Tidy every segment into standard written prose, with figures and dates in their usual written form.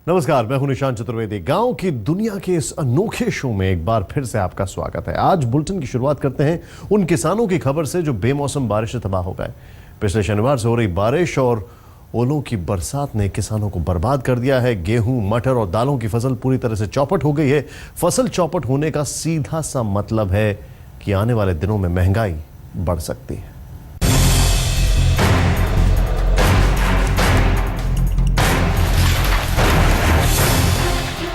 नमस्कार, मैं हूं निशांत चतुर्वेदी। गांव की दुनिया के इस अनोखे शो में एक बार फिर से आपका स्वागत है। आज बुलेटिन की शुरुआत करते हैं उन किसानों की खबर से जो बेमौसम बारिश से तबाह हो गए। पिछले शनिवार से हो रही बारिश और ओलों की बरसात ने किसानों को बर्बाद कर दिया है। गेहूं, मटर और दालों की फसल पूरी तरह से चौपट हो गई है। फसल चौपट होने का सीधा सा मतलब है कि आने वाले दिनों में महंगाई बढ़ सकती है।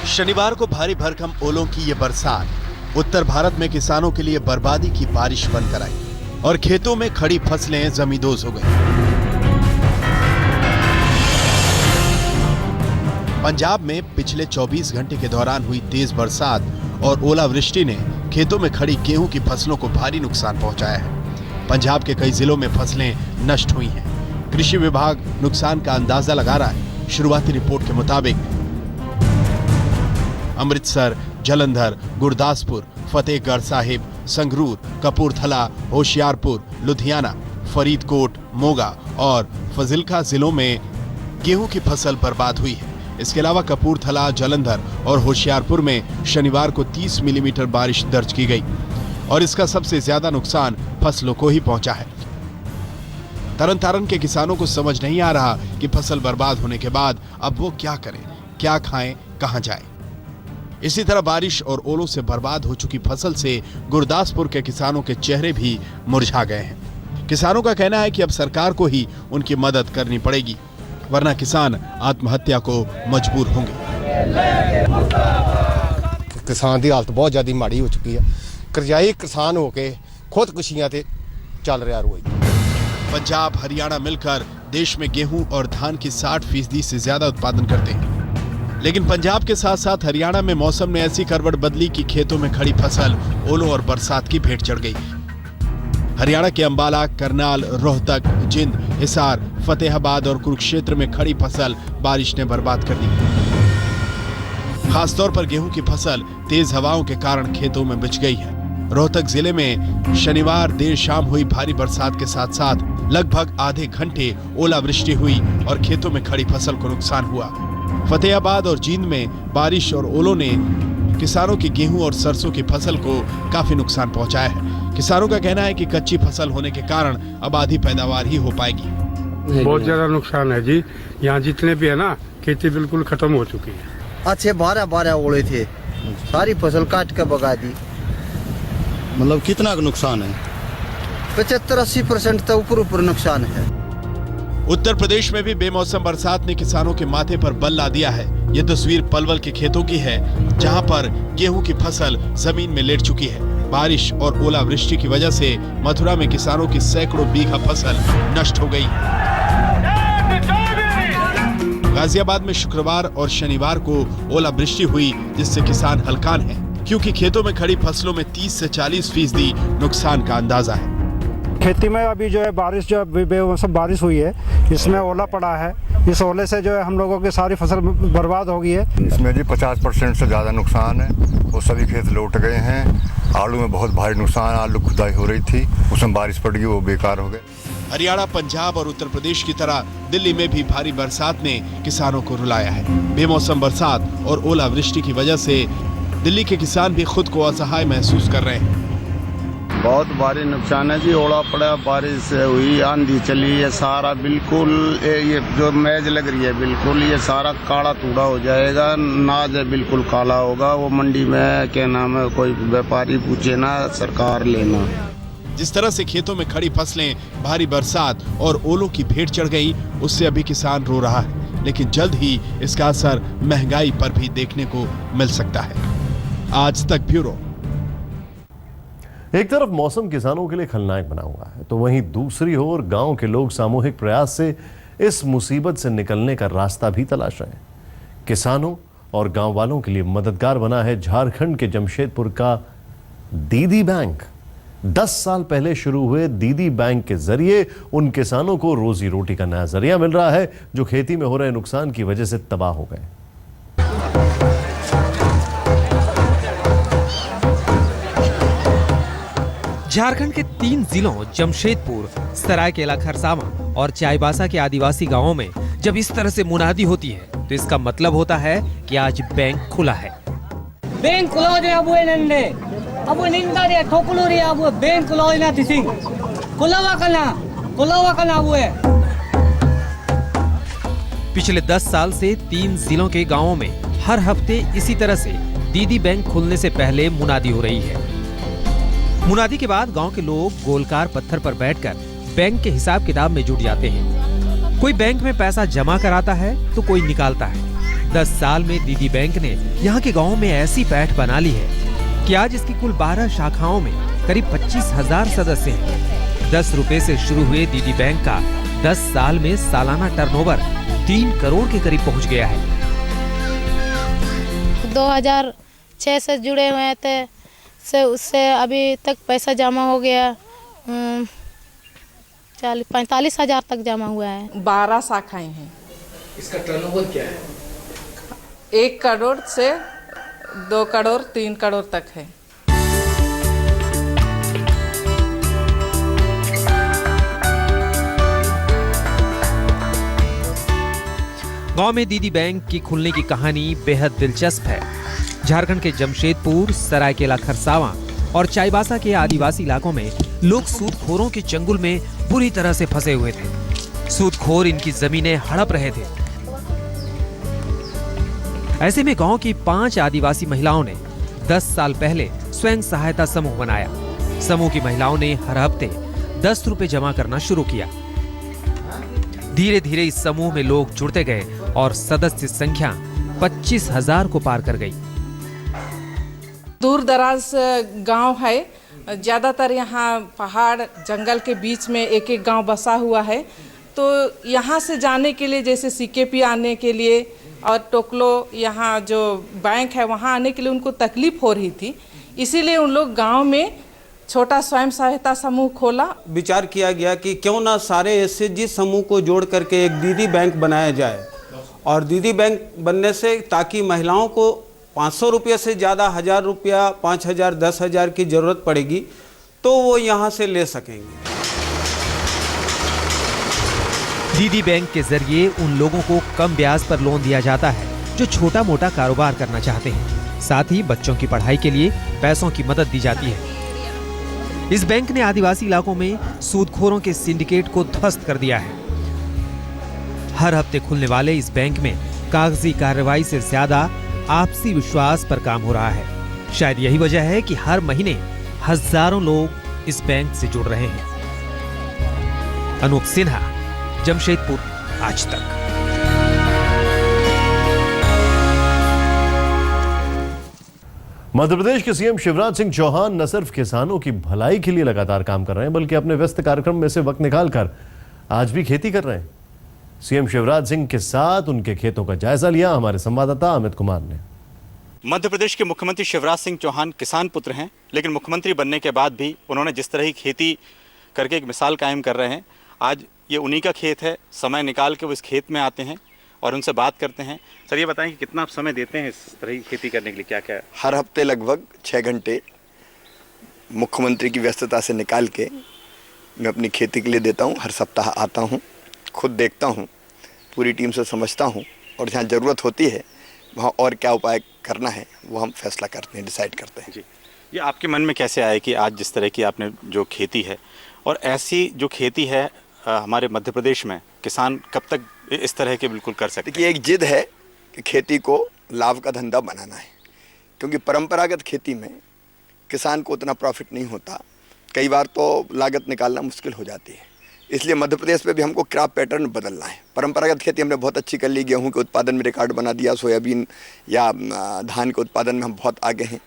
शनिवार को भारी भरकम ओलों की ये बरसात उत्तर भारत में किसानों के लिए बर्बादी की बारिश बनकर आई और खेतों में खड़ी फसलें जमींदोज हो गई। पंजाब में पिछले 24 घंटे के दौरान हुई तेज बरसात और ओलावृष्टि ने खेतों में खड़ी गेहूं की फसलों को भारी नुकसान पहुंचाया है। पंजाब के कई जिलों में फसलें नष्ट हुई हैं। कृषि विभाग नुकसान का अंदाजा लगा रहा है। शुरुआती रिपोर्ट के मुताबिक अमृतसर, जलंधर, गुरदासपुर, फतेहगढ़ साहिब, संगरूर, कपूरथला, होशियारपुर, लुधियाना, फरीदकोट, मोगा और फजिल्का जिलों में गेहूं की फसल बर्बाद हुई है। इसके अलावा कपूरथला, जलंधर और होशियारपुर में शनिवार को 30 मिलीमीटर बारिश दर्ज की गई और इसका सबसे ज्यादा नुकसान फसलों को ही पहुंचा है। तरन तारण के किसानों को समझ नहीं आ रहा कि फसल बर्बाद होने के बाद अब वो क्या करें, क्या खाएं, कहां जाएं। इसी तरह बारिश और ओलों से बर्बाद हो चुकी फसल से गुरदासपुर के किसानों के चेहरे भी मुरझा गए हैं। किसानों का कहना है कि अब सरकार को ही उनकी मदद करनी पड़ेगी, वरना किसान आत्महत्या को मजबूर होंगे। किसान की हालत बहुत ज्यादा माड़ी हो चुकी है। करजाई किसान होके खुदकुशियां ते चल रहा रोज। पंजाब, हरियाणा मिलकर देश में गेहूं और धान की 60% से ज्यादा उत्पादन करते हैं, लेकिन पंजाब के साथ साथ हरियाणा में मौसम ने ऐसी करवट बदली कि खेतों में खड़ी फसल ओलों और बरसात की भेंट चढ़ गई। हरियाणा के अंबाला, करनाल, रोहतक, जिंद, हिसार, फतेहाबाद और कुरुक्षेत्र में खड़ी फसल बारिश ने बर्बाद कर दी। खासतौर पर गेहूं की फसल तेज हवाओं के कारण खेतों में बिछ गई है। रोहतक जिले में शनिवार देर शाम हुई भारी बरसात के साथ साथ लगभग आधे घंटे ओलावृष्टि हुई और खेतों में खड़ी फसल को नुकसान हुआ। फतेहाबाद और जींद में बारिश और ओलों ने किसानों की गेहूं और सरसों की फसल को काफी नुकसान पहुंचाया है। किसानों का कहना है कि कच्ची फसल होने के कारण अब आधी पैदावार ही हो पाएगी। बहुत ज्यादा नुकसान है जी। यहाँ जितने भी है ना, खेती बिल्कुल खत्म हो चुकी है। अच्छे 12 ओले थे, सारी फसल काट के बगा दी। मतलब कितना नुकसान है? 75-80% तो ऊपर नुकसान है। उत्तर प्रदेश में भी बेमौसम बरसात ने किसानों के माथे पर बल ला दिया है। ये तस्वीर पलवल के खेतों की है, जहां पर गेहूं की फसल जमीन में लेट चुकी है। बारिश और ओलावृष्टि की वजह से मथुरा में किसानों की सैकड़ों बीघा फसल नष्ट हो गई। गाजियाबाद में शुक्रवार और शनिवार को ओलावृष्टि हुई, जिससे किसान हलकान हैं, क्योंकि खेतों में खड़ी फसलों में 30 से 40% नुकसान का अंदाजा है। खेती में अभी जो है बारिश, जो बेमौसम बारिश हुई है, इसमें ओला पड़ा है। इस ओले से जो है हम लोगों की सारी फसल बर्बाद हो गई है। इसमें जी 50% से ज़्यादा नुकसान है। वो सभी खेत लौट गए हैं। आलू में बहुत भारी नुकसान, आलू खुदाई हो रही थी, उसमें बारिश पड़ गई, वो बेकार हो गए। हरियाणा, पंजाब और उत्तर प्रदेश की तरह दिल्ली में भी भारी बरसात ने किसानों को रुलाया है। बेमौसम बरसात और ओलावृष्टि की वजह से दिल्ली के किसान भी खुद को असहाय महसूस कर रहे हैं। बहुत भारी नुकसान है जी। ओला पड़ा, बारिश हुई, आंधी चली, ये सारा बिल्कुल ये जो मैज लग रही है बिल्कुल ये सारा काला तूड़ा हो जाएगा। नाज बिल्कुल काला होगा। वो मंडी में क्या नाम है, कोई व्यापारी पूछे ना, सरकार लेना। जिस तरह से खेतों में खड़ी फसलें भारी बरसात और ओलों की भेंट चढ़ गई, उससे अभी किसान रो रहा है, लेकिन जल्द ही इसका असर महंगाई पर भी देखने को मिल सकता है। आज तक ब्यूरो। एक तरफ मौसम किसानों के लिए खलनायक बना हुआ है, तो वहीं दूसरी ओर गांव के लोग सामूहिक प्रयास से इस मुसीबत से निकलने का रास्ता भी तलाश रहे हैं। किसानों और गांव वालों के लिए मददगार बना है झारखंड के जमशेदपुर का दीदी बैंक। 10 साल पहले शुरू हुए दीदी बैंक के जरिए उन किसानों को रोजी रोटी का नया जरिया मिल रहा है जो खेती में हो रहे नुकसान की वजह से तबाह हो गए। झारखंड के 3 जिलों जमशेदपुर, सरायकेला खरसावां और चाईबासा के आदिवासी गांवों में जब इस तरह से मुनादी होती है तो इसका मतलब होता है कि आज बैंक खुला है। बैंक खुला दे अब नंदे अब निंदा दे ठोकलो रे अब बैंक खुला ना तिसिंग खुलावा कना वो है। पिछले 10 साल से 3 जिलों के गांवों में हर हफ्ते इसी तरह से दीदी बैंक खुलने से पहले मुनादी हो रही है। मुनादी के बाद गांव के लोग गोलकार पत्थर पर बैठकर बैंक के हिसाब किताब में जुट जाते हैं। कोई बैंक में पैसा जमा कराता है तो कोई निकालता है। 10 साल में दीदी बैंक ने यहाँ के गांवों में ऐसी पैठ बना ली है कि आज इसकी कुल 12 शाखाओं में करीब 25,000 सदस्य हैं। 10 रुपए से शुरू हुए दीदी बैंक का 10 साल में सालाना टर्नओवर 3 करोड़ के करीब पहुँच गया है। 2006 से जुड़े हुए थे से उससे अभी तक पैसा जमा हो गया 45,000 तक जमा हुआ है। 12 शाखाएं हैं। इसका टर्नओवर क्या है? 1 करोड़ से 2 करोड़ 3 करोड़ तक है। गांव में दीदी बैंक की खुलने की कहानी बेहद दिलचस्प है। झारखंड के जमशेदपुर, सरायकेला खरसावां और चाईबासा के आदिवासी इलाकों में लोग सूदखोरों के चंगुल में बुरी तरह से फंसे हुए थे। सूदखोर इनकी जमीनें हड़प रहे थे। ऐसे में गांव की 5 आदिवासी महिलाओं ने 10 साल पहले स्वयं सहायता समूह बनाया। समूह की महिलाओं ने हर हफ्ते 10 रुपए जमा करना शुरू किया। धीरे धीरे इस समूह में लोग जुड़ते गए और सदस्य संख्या 25,000 को पार कर गई। दूर दराज गांव है, ज़्यादातर यहाँ पहाड़ जंगल के बीच में एक एक गांव बसा हुआ है। तो यहाँ से जाने के लिए जैसे सीकेपी आने के लिए और टोकलो यहाँ जो बैंक है वहाँ आने के लिए उनको तकलीफ हो रही थी। इसीलिए उन लोग गांव में छोटा स्वयं सहायता समूह खोला। विचार किया गया कि क्यों ना सारे एसएचजी समूह को जोड़ करके एक दीदी बैंक बनाया जाए और दीदी बैंक बनने से ताकि महिलाओं को 500 रुपये से ज़्यादा 1,000 रुपया, 5,000, 10,000 की ज़रूरत पड़ेगी तो वो यहाँ से ले सकेंगे। दीदी बैंक के जरिए उन लोगों को कम ब्याज पर लोन दिया जाता है जो छोटा मोटा कारोबार करना चाहते हैं। साथ ही बच्चों की पढ़ाई के लिए पैसों की मदद दी जाती है। इस बैंक ने आदिवासी इलाकों में सूदखोरों के सिंडिकेट को ध्वस्त कर दिया है। हर हफ्ते खुलने वाले इस बैंक में कागजी कार्रवाई से ज्यादा आपसी विश्वास पर काम हो रहा है। शायद यही वजह है कि हर महीने हजारों लोग इस बैंक से जुड़ रहे हैं। अनूप सिन्हा, जमशेदपुर, आज तक। मध्य प्रदेश के सीएम शिवराज सिंह चौहान न सिर्फ किसानों की भलाई के लिए लगातार काम कर रहे हैं बल्कि अपने व्यस्त कार्यक्रम में से वक्त निकालकर आज भी खेती कर रहे हैं। सीएम शिवराज सिंह के साथ उनके खेतों का जायजा लिया हमारे संवाददाता अमित कुमार ने। मध्य प्रदेश के मुख्यमंत्री शिवराज सिंह चौहान किसान पुत्र हैं, लेकिन मुख्यमंत्री बनने के बाद भी उन्होंने जिस तरह की खेती करके एक मिसाल कायम कर रहे हैं, आज ये उन्हीं का खेत है। समय निकाल के वो इस खेत में आते हैं और उनसे बात करते हैं। सर, ये बताएं कि कितना आप समय देते हैं इस तरह की खेती करने के लिए, क्या क्या है? हर हफ्ते लगभग 6 घंटे मुख्यमंत्री की व्यस्तता से निकाल के मैं अपनी खेती के लिए देता हूँ। हर सप्ताह आता हूँ, खुद देखता हूँ, पूरी टीम से समझता हूँ और जहाँ ज़रूरत होती है वहाँ और क्या उपाय करना है वो हम फैसला करते हैं, डिसाइड करते हैं। जी, ये आपके मन में कैसे आया कि आज जिस तरह की आपने जो खेती है और ऐसी जो खेती है हमारे मध्य प्रदेश में किसान कब तक इस तरह के बिल्कुल कर सकते हैं? देखिए, एक जिद है कि खेती को लाभ का धंधा बनाना है, क्योंकि परंपरागत खेती में किसान को उतना प्रॉफिट नहीं होता, कई बार तो लागत निकालना मुश्किल हो जाती है। इसलिए मध्य प्रदेश में भी हमको क्रॉप पैटर्न बदलना है। परंपरागत खेती हमने बहुत अच्छी कर ली, गेहूं के उत्पादन में रिकॉर्ड बना दिया, सोयाबीन या धान के उत्पादन में हम बहुत आगे हैं।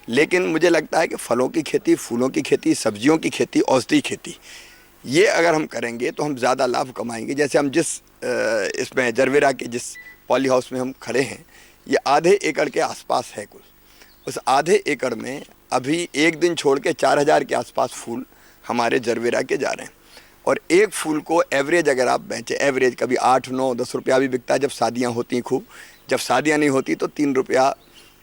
लेकिन मुझे लगता है कि फलों की खेती, फूलों की खेती, सब्जियों की खेती, औषधि खेती, ये अगर हम करेंगे तो हम ज़्यादा लाभ कमाएंगे। जैसे हम जिस इसमें जरवेरा के जिस पॉली हाउस में हम खड़े हैं, ये आधे एकड़ के आसपास है कुल। उस आधे एकड़ में अभी एक दिन छोड़ के 4000 के आसपास फूल हमारे जरवेरा के जा रहे हैं। और एक फूल को एवरेज अगर आप बेचें, एवरेज कभी 8, 9, 10 रुपया भी बिकता है जब शादियां होती हैं खूब, जब शादियां नहीं होती तो 3 रुपया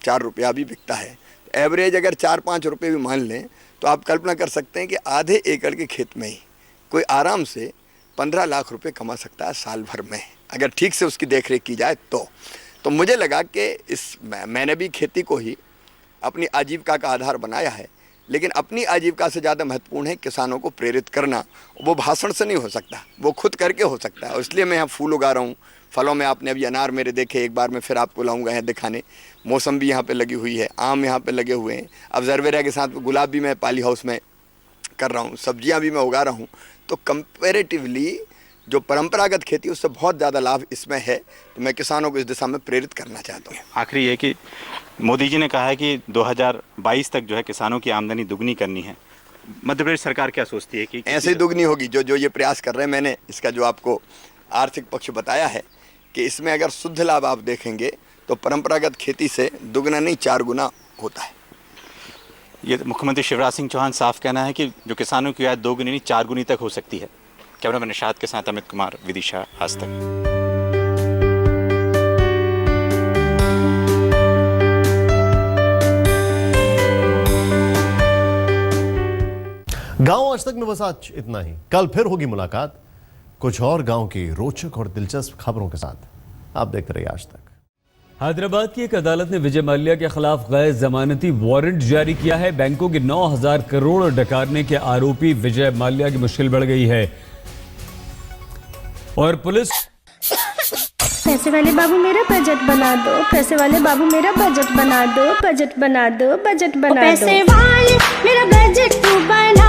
4 रुपया भी बिकता है। एवरेज अगर 4-5 रुपये भी मान लें तो आप कल्पना कर सकते हैं कि आधे एकड़ के खेत में ही कोई आराम से 15 लाख रुपए कमा सकता है साल भर में, अगर ठीक से उसकी देखरेख की जाए तो मुझे लगा कि मैंने भी खेती को ही अपनी आजीविका का आधार बनाया है, लेकिन अपनी आजीविका से ज़्यादा महत्वपूर्ण है किसानों को प्रेरित करना। वो भाषण से नहीं हो सकता, वो खुद करके हो सकता है। और इसलिए मैं यहाँ फूल उगा रहा हूँ। फलों में आपने अभी अनार मेरे देखे, एक बार मैं फिर आपको लाऊंगा यहाँ दिखाने। मौसम भी यहाँ पे लगी हुई है, आम यहाँ पे लगे हुए हैं। अब जरवेरा के साथ गुलाब भी मैं पाली हाउस में कर रहा हूँ, सब्जियाँ भी मैं उगा रहा हूँ। तो कंपेरेटिवली जो परंपरागत खेती उससे बहुत ज़्यादा लाभ इसमें है। तो मैं किसानों को इस दिशा में प्रेरित करना चाहता हूँ। आखिरी ये कि मोदी जी ने कहा है कि 2022 तक जो है किसानों की आमदनी दुगनी करनी है। मध्य प्रदेश सरकार क्या सोचती है कि ऐसे दुगनी होगी? जो ये प्रयास कर रहे हैं, मैंने इसका जो आपको आर्थिक पक्ष बताया है कि इसमें अगर शुद्ध लाभ आप देखेंगे तो परंपरागत खेती से दुगना नहीं 4 गुना होता है। ये मुख्यमंत्री शिवराज सिंह चौहान साफ कहना है कि जो किसानों की आय 2 गुनी नहीं 4 गुनी तक हो सकती है। कैमरामैन निशात के साथ अमित कुमार, विदिशा, आज तक। गांव आज तक में बस आज इतना ही। कल फिर होगी मुलाकात कुछ और गांव की रोचक और दिलचस्प खबरों के साथ। आप देखते रहिए आज तक। हैदराबाद की एक अदालत ने विजय माल्या के खिलाफ गैर जमानती वारंट जारी किया है। बैंकों के 9000 करोड़ डकारने के आरोपी विजय माल्या की मुश्किल बढ़ गई है और पुलिस। पैसे वाले बाबू मेरा बजट बना दो, पैसे वाले बाबू मेरा बजट बना दो, बजट बना दो, बजट बना दो, पैसे वाले मेरा बजट तू बना